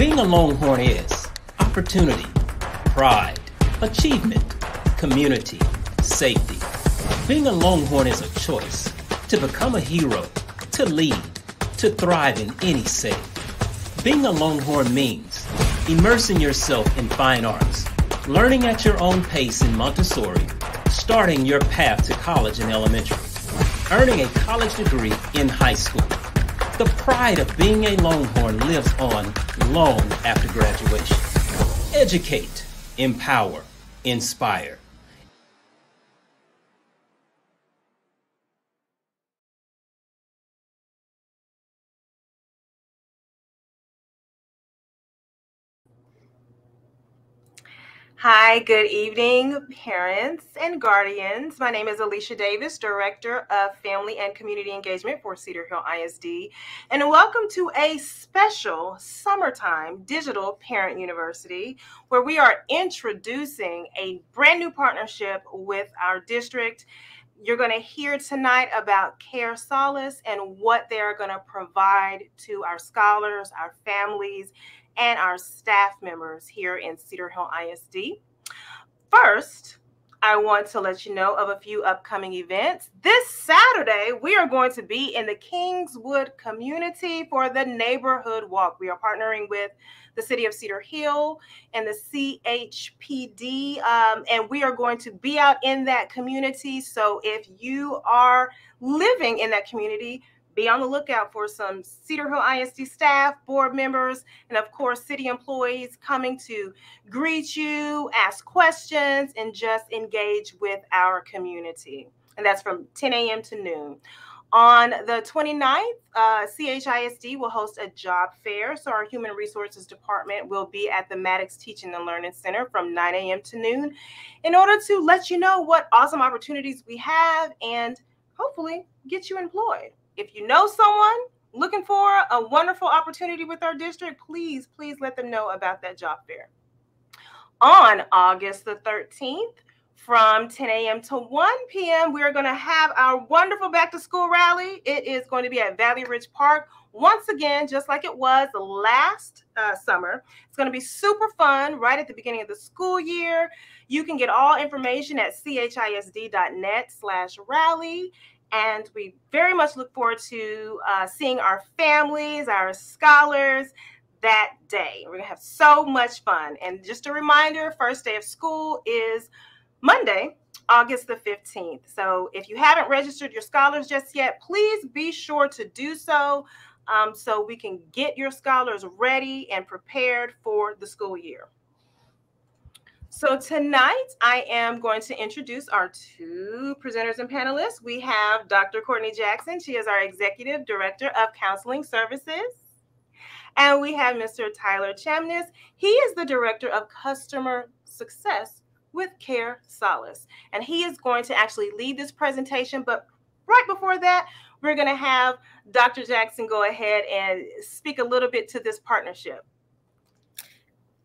Being a Longhorn is opportunity, pride, achievement, community, safety. Being a Longhorn is a choice to become a hero, to lead, to thrive in any setting. Being a Longhorn means immersing yourself in fine arts, learning at your own pace in Montessori, starting your path to college in elementary, earning a college degree in high school. The pride of being a Longhorn lives on long after graduation. Educate, empower, inspire. Hi, good evening, parents and guardians. My name is Alicia Davis, Director of Family and Community Engagement for Cedar Hill ISD, and welcome to a special summertime digital parent university where we are introducing a brand new partnership with our district. You're going to hear tonight about Care Solace and what they're going to provide to our scholars, our families, and our staff members here in Cedar Hill ISD. First, I want to let you know of a few upcoming events. This Saturday, we are going to be in the Kingswood community for the Neighborhood Walk. We are partnering with the City of Cedar Hill and the CHPD, and we are going to be out in that community. So if you are living in that community, be on the lookout for some Cedar Hill ISD staff, board members, and of course, city employees coming to greet you, ask questions, and just engage with our community. And that's from 10 a.m. to noon. On the 29th, CHISD will host a job fair. So our Human Resources Department will be at the Maddox Teaching and Learning Center from 9 a.m. to noon in order to let you know what awesome opportunities we have and hopefully get you employed. If you know someone looking for a wonderful opportunity with our district, please let them know about that job fair. On August the 13th, from 10 a.m. to 1 p.m., we are going to have our wonderful back to school rally. It is going to be at Valley Ridge Park. Once again, just like it was last summer, it's going to be super fun right at the beginning of the school year. You can get all information at chisd.net/rally. And we very much look forward to seeing our families, our scholars that day. We're going to have so much fun. And just a reminder, first day of school is Monday, August the 15th. So if you haven't registered your scholars just yet, please be sure to do so so we can get your scholars ready and prepared for the school year. So tonight, I am going to introduce our two presenters and panelists. We have Dr. Courtney Jackson. She is our Executive Director of Counseling Services. And we have Mr. Tyler Chamness. He is the Director of Customer Success with Care Solace. And he is going to actually lead this presentation. But right before that, we're going to have Dr. Jackson go ahead and speak a little bit to this partnership.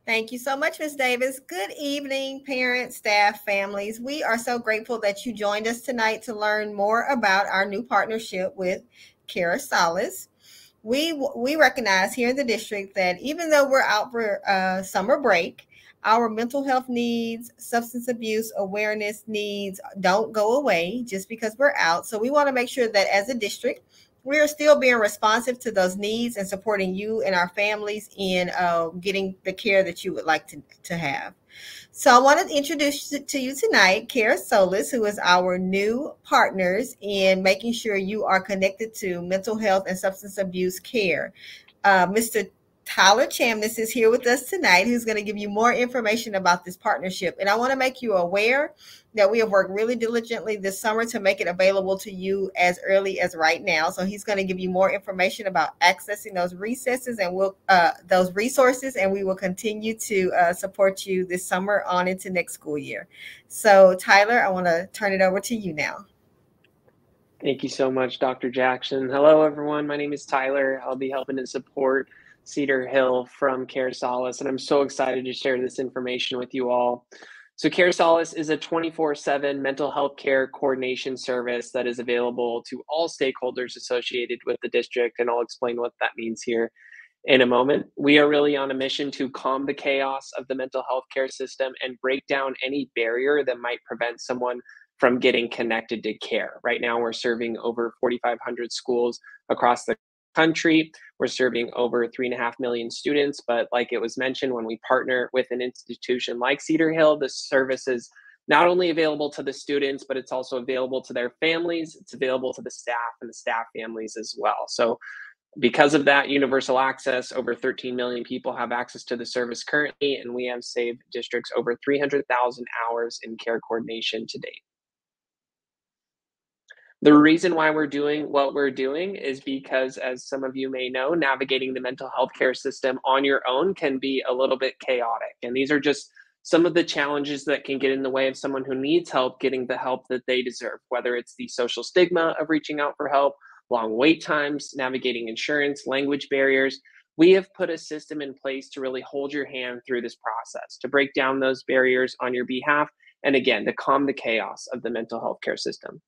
Thank you so much, Ms. Davis. Good evening, parents, staff, families. We are so grateful that you joined us tonight to learn more about our new partnership with Care Solace. We recognize here in the district that even though we're out for summer break, our mental health needs, substance abuse awareness needs don't go away just because we're out. So we want to make sure that as a district, we are still being responsive to those needs and supporting you and our families in getting the care that you would like to have. So I want to introduce to you tonight Care Solace, who is our new partners in making sure you are connected to mental health and substance abuse care. Mr. Tyler Chamness is here with us tonight, who's going to give you more information about this partnership. And I want to make you aware that we have worked really diligently this summer to make it available to you as early as right now. So he's going to give you more information about accessing those resources, and we will continue to support you this summer on into next school year. So Tyler, I want to turn it over to you now. Thank you so much, Dr. Jackson. Hello, everyone. My name is Tyler. I'll be helping to support Cedar Hill from Care Solace, and I'm so excited to share this information with you all. So Care Solace is a 24/7 mental health care coordination service that is available to all stakeholders associated with the district, and I'll explain what that means here in a moment. We are really on a mission to calm the chaos of the mental health care system and break down any barrier that might prevent someone from getting connected to care. Right now, we're serving over 4,500 schools across the country. We're serving over 3.5 million students. But like it was mentioned, when we partner with an institution like Cedar Hill, the service is not only available to the students, but it's also available to their families. It's available to the staff and the staff families as well. So because of that universal access, over 13 million people have access to the service currently, and we have saved districts over 300,000 hours in care coordination to date. The reason why we're doing what we're doing is because, as some of you may know, navigating the mental health care system on your own can be a little bit chaotic. And these are just some of the challenges that can get in the way of someone who needs help getting the help that they deserve, whether it's the social stigma of reaching out for help, long wait times, navigating insurance, language barriers. We have put a system in place to really hold your hand through this process, to break down those barriers on your behalf, and again, to calm the chaos of the mental health care system.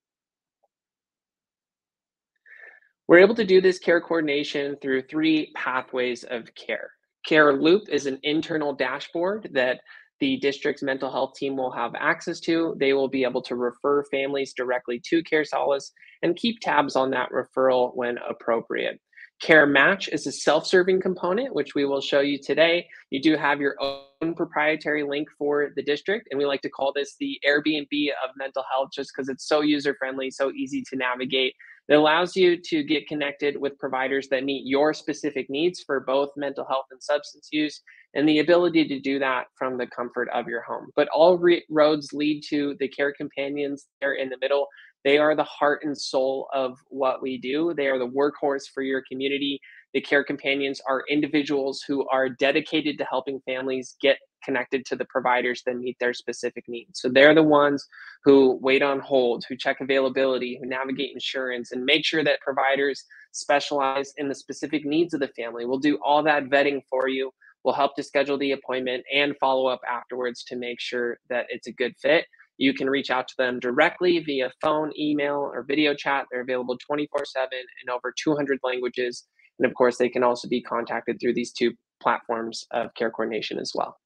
We're able to do this care coordination through 3 pathways of care. Care Loop is an internal dashboard that the district's mental health team will have access to. They will be able to refer families directly to Care Solace and keep tabs on that referral when appropriate. Care Match is a self-serving component, which we will show you today. You do have your own proprietary link for the district, and we like to call this the Airbnb of mental health just because it's so user-friendly, so easy to navigate. It allows you to get connected with providers that meet your specific needs for both mental health and substance use, and the ability to do that from the comfort of your home. But all roads lead to the care companions there in the middle. They are the heart and soul of what we do. They are the workhorse for your community. The care companions are individuals who are dedicated to helping families get connected to the providers that meet their specific needs. So they're the ones who wait on hold, who check availability, who navigate insurance, and make sure that providers specialize in the specific needs of the family. We'll do all that vetting for you. We'll help to schedule the appointment and follow up afterwards to make sure that it's a good fit. You can reach out to them directly via phone, email, or video chat. They're available 24/7 in over 200 languages. And of course, they can also be contacted through these 2 platforms of care coordination as well.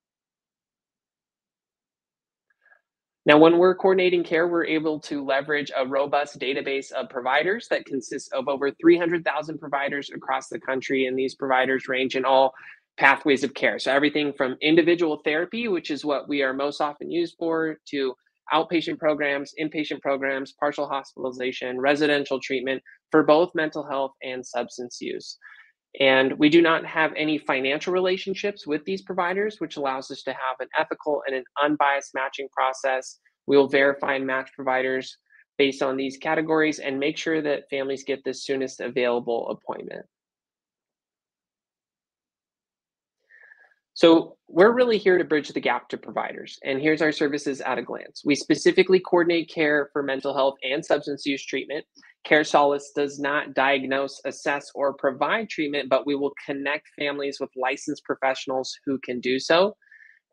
Now, when we're coordinating care, we're able to leverage a robust database of providers that consists of over 300,000 providers across the country, and these providers range in all pathways of care. So everything from individual therapy, which is what we are most often used for, to outpatient programs, inpatient programs, partial hospitalization, residential treatment for both mental health and substance use. And we do not have any financial relationships with these providers, which allows us to have an ethical and an unbiased matching process. We will verify and match providers based on these categories and make sure that families get the soonest available appointment. So we're really here to bridge the gap to providers. And here's our services at a glance. We specifically coordinate care for mental health and substance use treatment. Care Solace does not diagnose, assess, or provide treatment, but we will connect families with licensed professionals who can do so.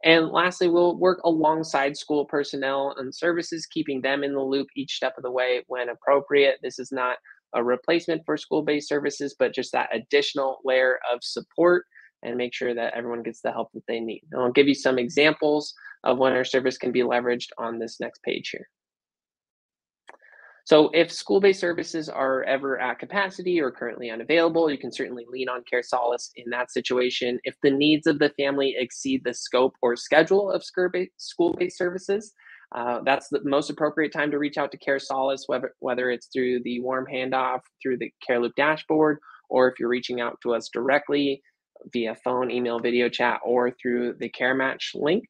And lastly, we'll work alongside school personnel and services, keeping them in the loop each step of the way when appropriate. This is not a replacement for school-based services, but just that additional layer of support and make sure that everyone gets the help that they need. And I'll give you some examples of when our service can be leveraged on this next page here. So if school-based services are ever at capacity or currently unavailable, you can certainly lean on Care Solace in that situation. If the needs of the family exceed the scope or schedule of school-based services, that's the most appropriate time to reach out to Care Solace, whether it's through the warm handoff, through the Care Loop dashboard, or if you're reaching out to us directly via phone, email, video chat, or through the Care Match link.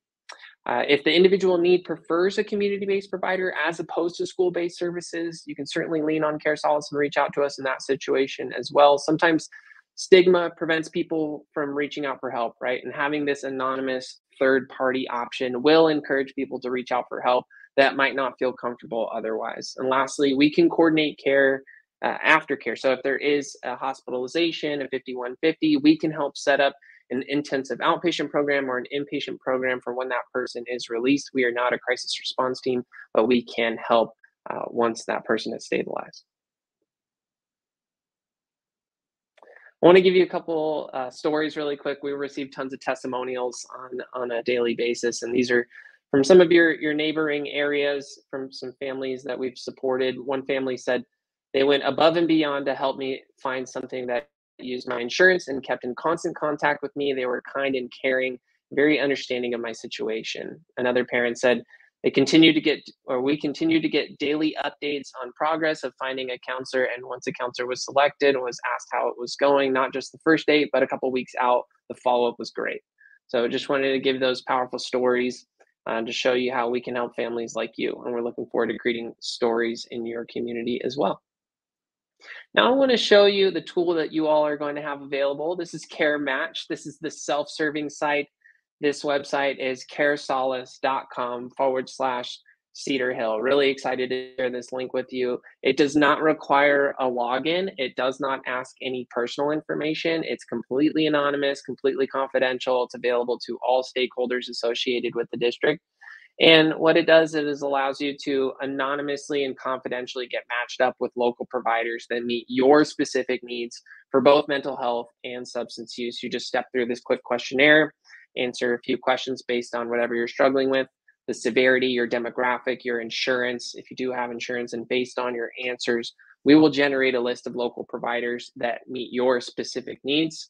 If the individual need prefers a community-based provider as opposed to school-based services, you can certainly lean on Care Solace and reach out to us in that situation as well. Sometimes stigma prevents people from reaching out for help, right? And having this anonymous third-party option will encourage people to reach out for help that might not feel comfortable otherwise. And lastly, we can coordinate care aftercare. So if there is a hospitalization, a 5150, we can help set up an intensive outpatient program or an inpatient program for when that person is released. We are not a crisis response team, but we can help once that person is stabilized. I want to give you a couple stories really quick. We receive tons of testimonials on a daily basis, and these are from some of your neighboring areas, from some families that we've supported. One family said they went above and beyond to help me find something that used my insurance and kept in constant contact with me. They were kind and caring, very understanding of my situation. Another parent said, we continue to get daily updates on progress of finding a counselor. And once a counselor was selected and was asked how it was going, not just the first date, but a couple of weeks out, the follow-up was great. So just wanted to give those powerful stories to show you how we can help families like you. And we're looking forward to creating stories in your community as well. Now I want to show you the tool that you all are going to have available. This is Care Match. This is the self-serving site. This website is caresolace.com/Cedar Hill. Really excited to share this link with you. It does not require a login. It does not ask any personal information. It's completely anonymous, completely confidential. It's available to all stakeholders associated with the district. And what it does is allows you to anonymously and confidentially get matched up with local providers that meet your specific needs for both mental health and substance use. You just step through this quick questionnaire, answer a few questions based on whatever you're struggling with, the severity, your demographic, your insurance, if you do have insurance, and based on your answers, we will generate a list of local providers that meet your specific needs.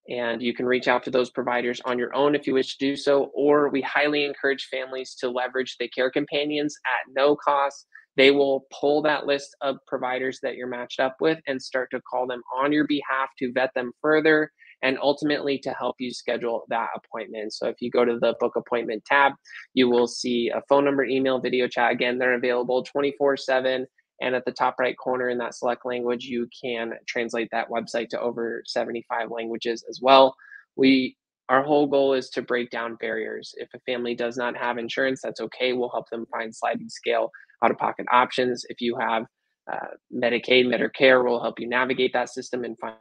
And you can reach out to those providers on your own if you wish to do so, or we highly encourage families to leverage the care companions at no cost. They will pull that list of providers that you're matched up with and start to call them on your behalf to vet them further and ultimately to help you schedule that appointment. So if you go to the book appointment tab, you will see a phone number, email, video chat. Again, they're available 24/7. And at the top right corner in that select language, you can translate that website to over 75 languages as well. Our whole goal is to break down barriers. If a family does not have insurance, that's okay. We'll help them find sliding scale out-of-pocket options. If you have Medicaid, Medicare, we'll help you navigate that system and find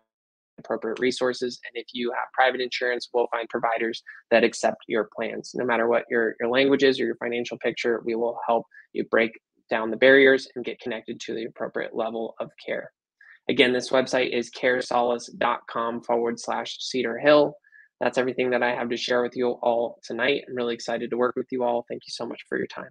appropriate resources. And if you have private insurance, we'll find providers that accept your plans. No matter what your language is or your financial picture, we will help you break down the barriers and get connected to the appropriate level of care. Again, this website is caresolace.com/Cedar Hill. That's everything that I have to share with you all tonight. I'm really excited to work with you all. Thank you so much for your time.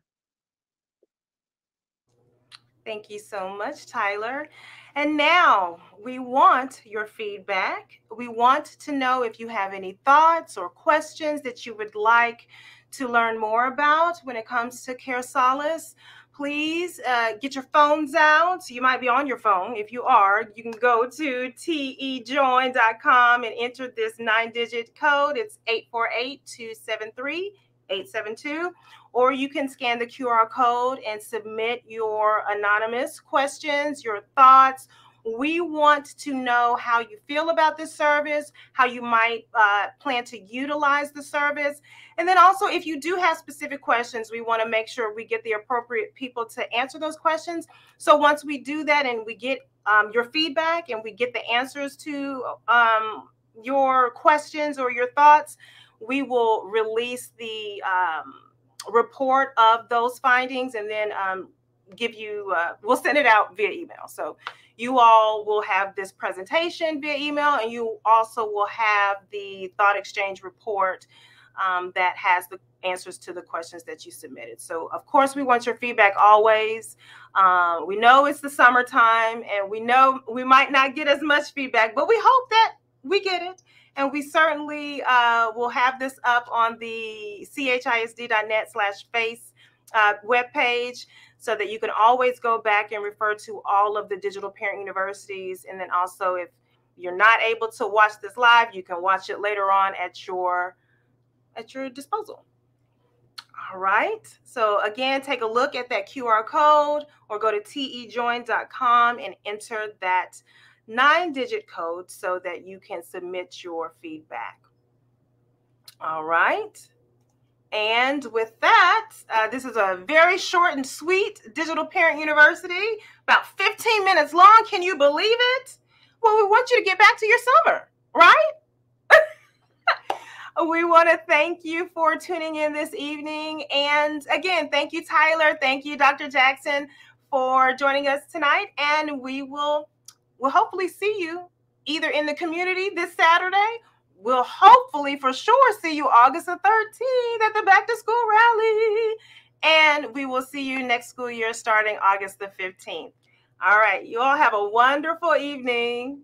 Thank you so much, Tyler. And now we want your feedback. We want to know if you have any thoughts or questions that you would like to learn more about when it comes to Care Solace. Please get your phones out. You might be on your phone. If you are, you can go to tejoin.com and enter this 9-digit code. It's 848-273-872. Or you can scan the QR code and submit your anonymous questions, your thoughts. We want to know how you feel about this service, how you might plan to utilize the service. And then also, if you do have specific questions, we want to make sure we get the appropriate people to answer those questions. So once we do that and we get your feedback and we get the answers to your questions or your thoughts, we will release the report of those findings and then give you, we'll send it out via email. So you all will have this presentation via email, and you also will have the thought exchange report that has the answers to the questions that you submitted. So of course we want your feedback always. We know it's the summertime and we know we might not get as much feedback, but we hope that we get it. And we certainly will have this up on the chisd.net/face webpage so that you can always go back and refer to all of the digital parent universities. And then also, if you're not able to watch this live, you can watch it later on at your disposal. All right. So again, take a look at that QR code or go to tejoin.com and enter that 9-digit code so that you can submit your feedback. All right. And with that, this is a very short and sweet Digital Parent University, about 15 minutes long. Can you believe it? Well, we want you to get back to your summer, right? We want to thank you for tuning in this evening. And again, thank you, Tyler. Thank you, Dr. Jackson, for joining us tonight. And we'll hopefully see you either in the community this Saturday. We'll hopefully for sure see you August the 13th at the back to school rally. And we will see you next school year starting August the 15th. All right. You all have a wonderful evening.